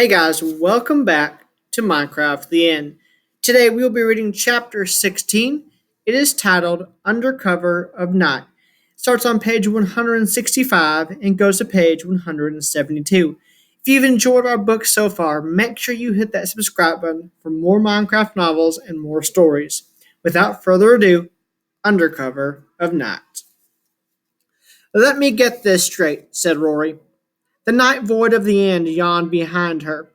Hey guys, welcome back to Minecraft The End. Today we will be reading chapter 16. It is titled Undercover of Night. It starts on page 165 and goes to page 172. If you've enjoyed our book so far, make sure you hit that subscribe button for more Minecraft novels and more stories. Without further ado, Undercover of Night. Let me get this straight, said Rory. The night void of the end yawned behind her.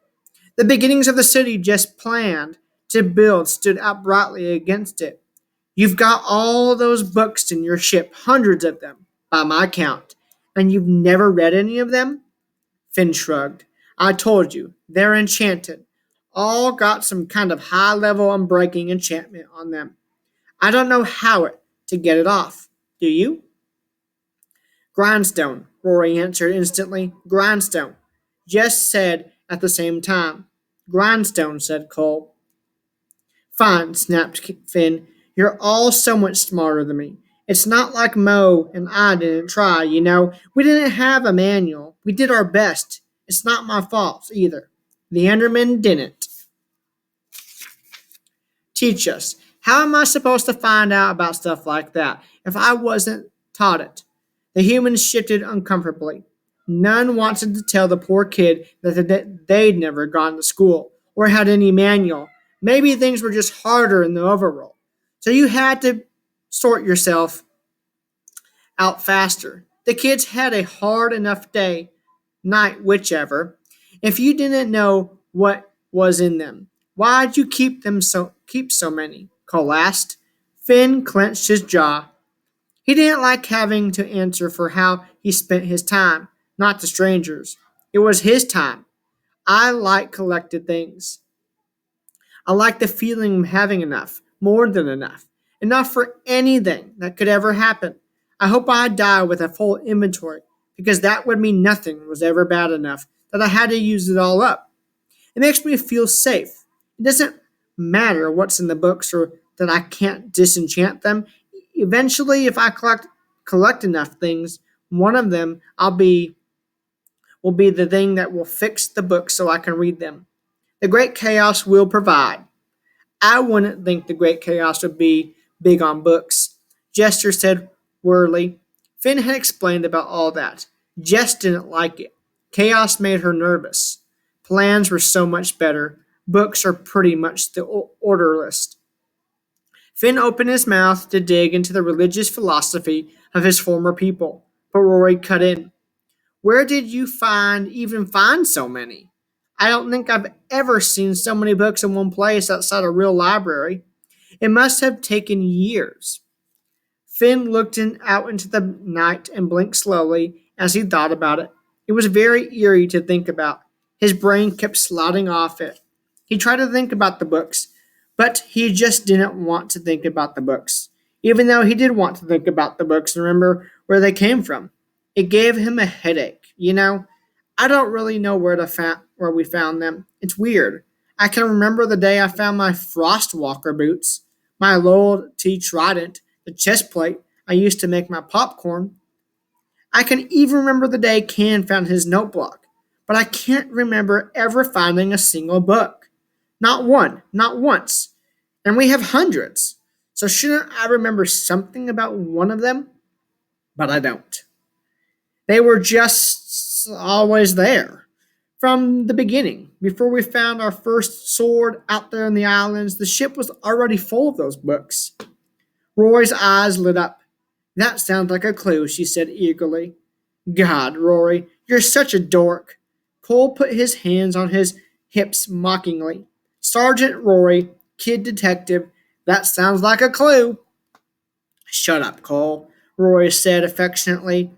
The beginnings of the city just planned to build stood out brightly against it. You've got all those books in your ship, hundreds of them, by my count, and you've never read any of them? Finn shrugged. I told you, they're enchanted. All got some kind of high level unbreaking enchantment on them. I don't know how to get it off. Do you? Grindstone, Rory answered instantly. Grindstone. Jess said at the same time. Grindstone, said Cole. Fine, snapped Finn. You're all so much smarter than me. It's not like Mo and I didn't try, you know. We didn't have a manual. We did our best. It's not my fault, either. The Endermen didn't. Teach us. How am I supposed to find out about stuff like that if I wasn't taught it? The humans shifted uncomfortably. None wanted to tell the poor kid that they'd never gone to school or had any manual. Maybe things were just harder in the overworld. So you had to sort yourself out faster. The kids had a hard enough day, night, whichever, if you didn't know what was in them. Why'd you keep so many? Cole asked. Finn clenched his jaw. He didn't like having to answer for how he spent his time, not the strangers. It was his time. I like collected things. I like the feeling of having enough, more than enough, enough for anything that could ever happen. I hope I die with a full inventory, because that would mean nothing was ever bad enough that I had to use it all up. It makes me feel safe. It doesn't matter what's in the books or that I can't disenchant them. Eventually, if I collect enough things, one of them will be the thing that will fix the book so I can read them. The Great Chaos will provide. I wouldn't think the Great Chaos would be big on books, Jester said wearily. Finn had explained about all that. Jess didn't like it. Chaos made her nervous. Plans were so much better. Books are pretty much the order list. Finn opened his mouth to dig into the religious philosophy of his former people, but Rory cut in. Where did you even find so many? I don't think I've ever seen so many books in one place outside a real library. It must have taken years. Finn looked out into the night and blinked slowly as he thought about it. It was very eerie to think about. His brain kept sliding off it. He tried to think about the books, but he just didn't want to think about the books, even though he did want to think about the books and remember where they came from. It gave him a headache, you know? I don't really know where we found them. It's weird. I can remember the day I found my Frostwalker boots, my loyalty trident, the chest plate I used to make my popcorn. I can even remember the day Ken found his notebook, but I can't remember ever finding a single book. Not one, not once. And we have hundreds. So shouldn't I remember something about one of them? But I don't. They were just always there. From the beginning, before we found our first sword out there in the islands, the ship was already full of those books. Rory's eyes lit up. That sounds like a clue, she said eagerly. God, Rory, you're such a dork. Cole put his hands on his hips mockingly. Sergeant Rory, kid detective, that sounds like a clue. Shut up, Cole, Rory said affectionately.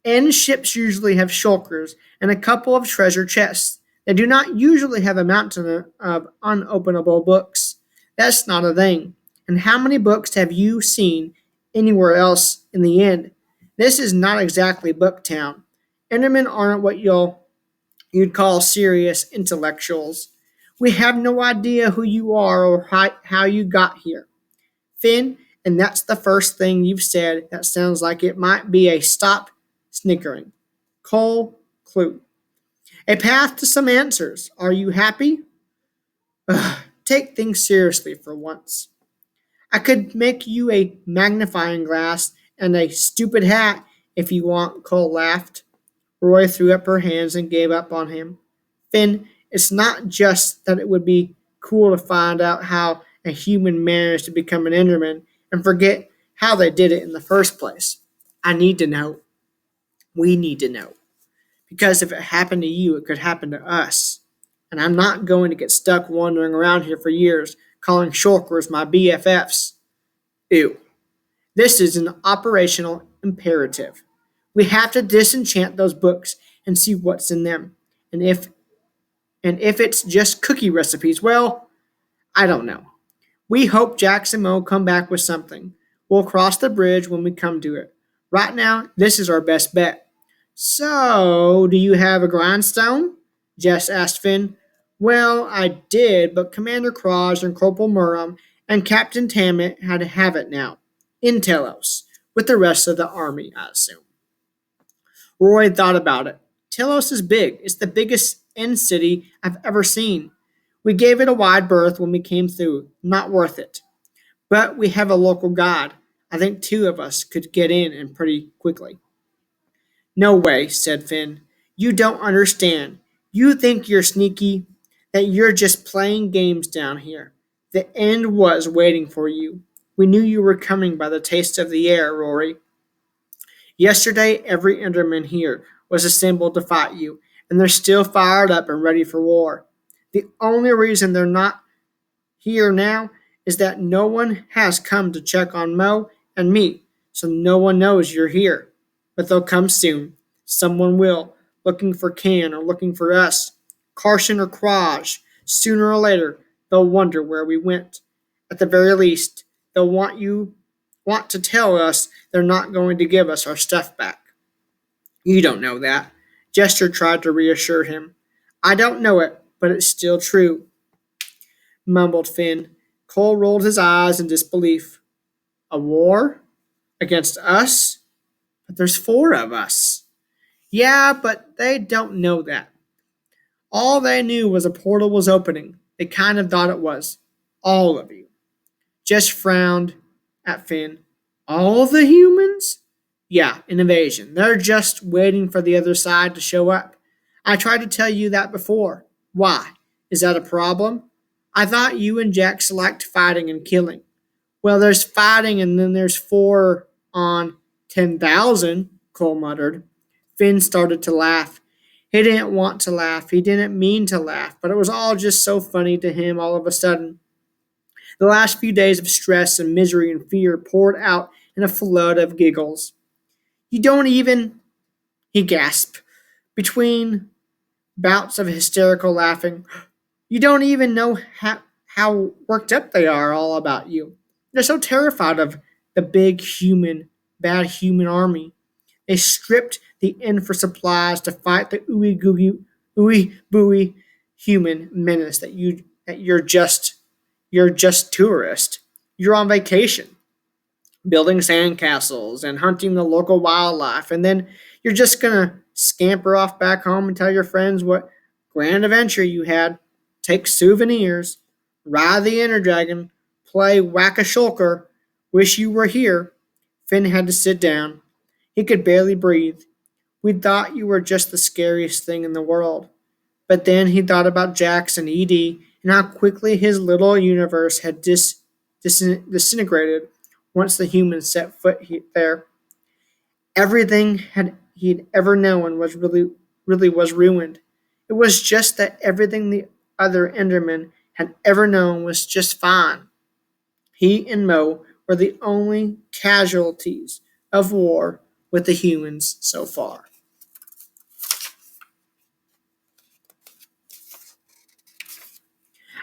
End ships usually have shulkers and a couple of treasure chests. They do not usually have a mountain of unopenable books. That's not a thing. And how many books have you seen anywhere else in the end? This is not exactly Booktown. Endermen aren't what you'd call serious intellectuals. We have no idea who you are or how you got here. Finn, and that's the first thing you've said that sounds like it might be a stop snickering. Cole Clue. A path to some answers. Are you happy? Ugh, take things seriously for once. I could make you a magnifying glass and a stupid hat if you want, Cole laughed. Roy threw up her hands and gave up on him. Finn, it's not just that it would be cool to find out how a human managed to become an Enderman and forget how they did it in the first place. I need to know. We need to know. Because if it happened to you, it could happen to us. And I'm not going to get stuck wandering around here for years, calling shulkers my BFFs. Ew. This is an operational imperative. We have to disenchant those books and see what's in them. And if it's just cookie recipes, well, I don't know. We hope Jackson Mo come back with something. We'll cross the bridge when we come to it. Right now, this is our best bet. So, do you have a grindstone? Jess asked Finn. Well, I did, but Commander Kraj and Corporal Murrum and Captain Tammet had to have it now. In Telos, with the rest of the army, I assume. Roy thought about it. Telos is big. It's the biggest end city I've ever seen. We gave it a wide berth when we came through. Not worth it. But we have a local guide. I think two of us could get in and pretty quickly. No way, said Finn. You don't understand. You think you're sneaky, that you're just playing games down here. The end was waiting for you. We knew you were coming by the taste of the air, Rory. Yesterday, every Enderman here was assembled to fight you, and they're still fired up and ready for war. The only reason they're not here now is that no one has come to check on Mo and me, so no one knows you're here. But they'll come soon. Someone will, looking for Can or looking for us. Carson or Kraj. Sooner or later, they'll wonder where we went. At the very least, they'll want to tell us they're not going to give us our stuff back. You don't know that. Jester tried to reassure him. I don't know it, but it's still true, mumbled Finn. Cole rolled his eyes in disbelief. A war? Against us? But there's four of us. Yeah, but they don't know that. All they knew was a portal was opening. They kind of thought it was. All of you. Jess frowned at Finn. All the humans? Yeah, an invasion. They're just waiting for the other side to show up. I tried to tell you that before. Why? Is that a problem? I thought you and Jax liked fighting and killing. Well, there's fighting and then there's 4 on 10,000, Cole muttered. Finn started to laugh. He didn't want to laugh. He didn't mean to laugh, but it was all just so funny to him all of a sudden. The last few days of stress and misery and fear poured out in a flood of giggles. You don't even, he gasped, between bouts of hysterical laughing. You don't even know how worked up they are all about you. They're so terrified of the big human, bad human army. They stripped the inn for supplies to fight the ooey booey human menace that you're just tourist. You're on vacation, building sandcastles and hunting the local wildlife, and then you're just gonna scamper off back home and tell your friends what grand adventure you had, take souvenirs, ride the Ender Dragon, play whack-a-shulker, wish you were here. Finn had to sit down. He could barely breathe. We thought you were just the scariest thing in the world. But then he thought about Jax and Edie and how quickly his little universe had disintegrated once the humans set foot there. Everything he'd ever known was really was ruined. It was just that everything the other Endermen had ever known was just fine. He and Mo were the only casualties of war with the humans so far.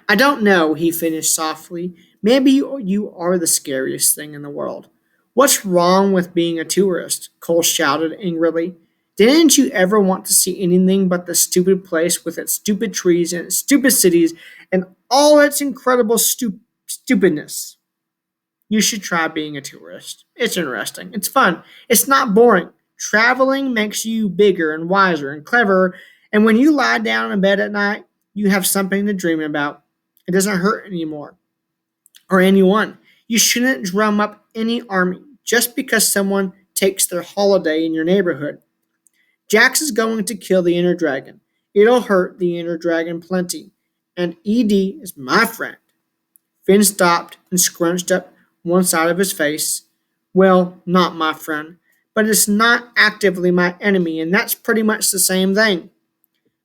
I don't know, he finished softly. Maybe you are the scariest thing in the world. What's wrong with being a tourist? Cole shouted angrily. Didn't you ever want to see anything but the stupid place with its stupid trees and its stupid cities and all its incredible stupidness? You should try being a tourist. It's interesting. It's fun. It's not boring. Traveling makes you bigger and wiser and cleverer And when you lie down in bed at night, you have something to dream about. It doesn't hurt anymore or anyone. You shouldn't drum up any army just because someone takes their holiday in your neighborhood. Jax is going to kill the inner dragon. It'll hurt the inner dragon plenty. And ED is my friend. Finn stopped and scrunched up one side of his face. Well, not my friend, but it's not actively my enemy, and that's pretty much the same thing.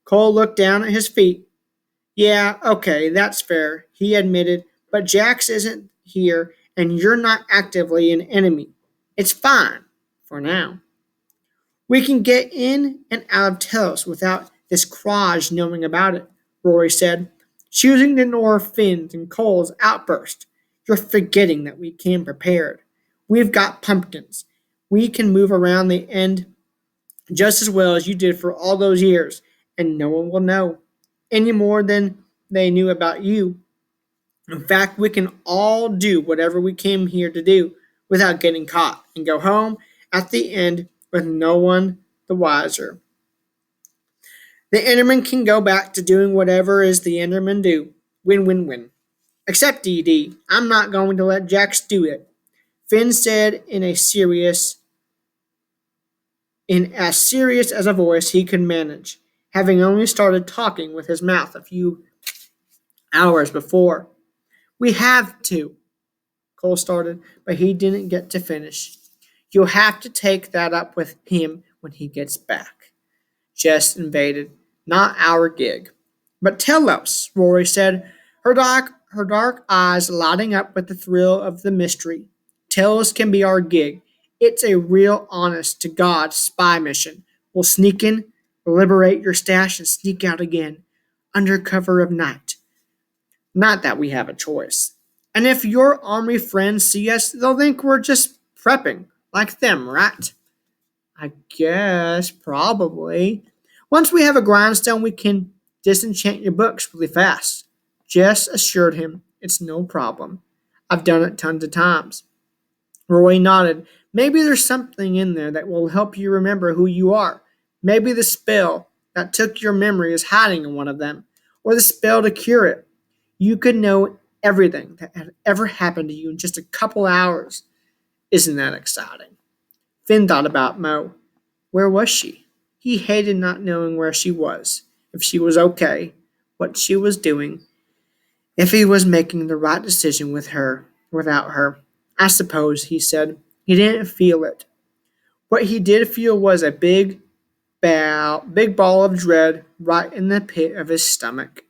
Cole looked down at his feet. Yeah, okay, that's fair, he admitted, but Jax isn't here, and you're not actively an enemy. It's fine, for now. We can get in and out of Telos without this Kraj knowing about it, Rory said, choosing to ignore Finn's and Cole's outburst. You're forgetting that we came prepared. We've got pumpkins. We can move around the end just as well as you did for all those years, and no one will know any more than they knew about you. In fact, we can all do whatever we came here to do without getting caught and go home at the end with no one the wiser. The Endermen can go back to doing whatever is the Endermen do. Win, win, win. Except DD. I'm not going to let Jax do it. Finn said in as serious as a voice he could manage, having only started talking with his mouth a few hours before. We have to, Cole started, but he didn't get to finish. You'll have to take that up with him when he gets back. Jess invaded. Not our gig. But tell us, Rory said, her dark eyes lighting up with the thrill of the mystery. Telos can be our gig. It's a real honest to God spy mission. We'll sneak in, liberate your stash, and sneak out again, under cover of night. Not that we have a choice. And if your army friends see us, they'll think we're just prepping, like them, right? I guess, probably. Once we have a grindstone, we can disenchant your books really fast. Jess assured him it's no problem. I've done it tons of times. Roy nodded. Maybe there's something in there that will help you remember who you are. Maybe the spell that took your memory is hiding in one of them, or the spell to cure it. You could know everything that had ever happened to you in just a couple hours. Isn't that exciting? Finn thought about Mo. Where was she? He hated not knowing where she was, if she was okay, what she was doing, if he was making the right decision with her, without her. I suppose, he said. He didn't feel it. What he did feel was a big ball of dread right in the pit of his stomach.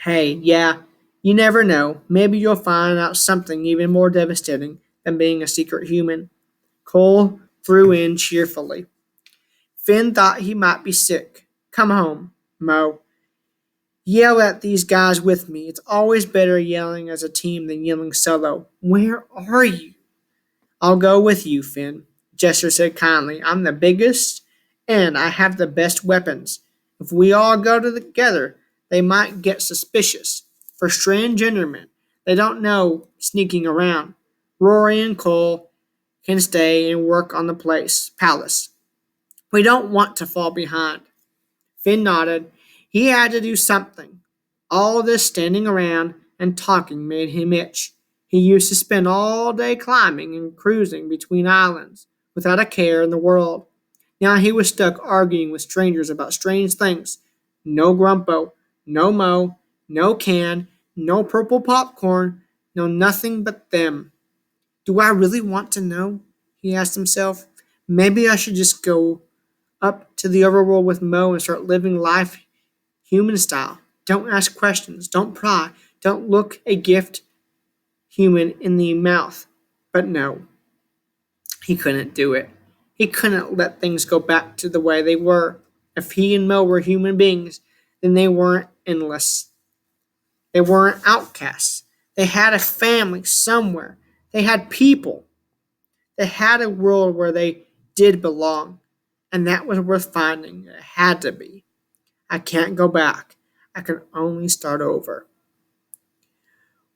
Hey, yeah, you never know. Maybe you'll find out something even more devastating than being a secret human. Cole threw in cheerfully. Finn thought he might be sick. Come home, Mo. Yell at these guys with me. It's always better yelling as a team than yelling solo. Where are you? I'll go with you, Finn, Jester said kindly. I'm the biggest, and I have the best weapons. If we all go together, they might get suspicious. For strange Endermen, they don't know sneaking around. Rory and Cole can stay and work on the palace. We don't want to fall behind. Finn nodded. He had to do something. All this standing around and talking made him itch. He used to spend all day climbing and cruising between islands, without a care in the world. Now he was stuck arguing with strangers about strange things. No Grumpo, no Mo, no Can, no purple popcorn, no nothing but them. Do I really want to know? He asked himself. Maybe I should just go up to the overworld with Mo and start living life human style. Don't ask questions. Don't pry. Don't look a gift human in the mouth. But no, he couldn't do it. He couldn't let things go back to the way they were. If he and Mo were human beings, then they weren't endless. They weren't outcasts. They had a family somewhere. They had people. They had a world where they did belong. And that was worth finding. It had to be. I can't go back. I can only start over.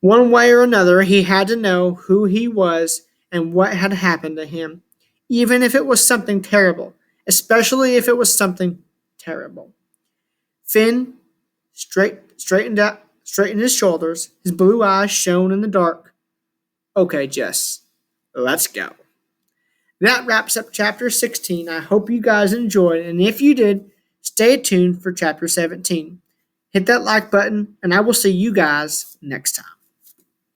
One way or another, he had to know who he was and what had happened to him, even if it was something terrible, especially if it was something terrible. Finn straightened his shoulders. His blue eyes shone in the dark. Okay, Jess, let's go. That wraps up chapter 16. I hope you guys enjoyed, and if you did, stay tuned for chapter 17. Hit that like button, and I will see you guys next time.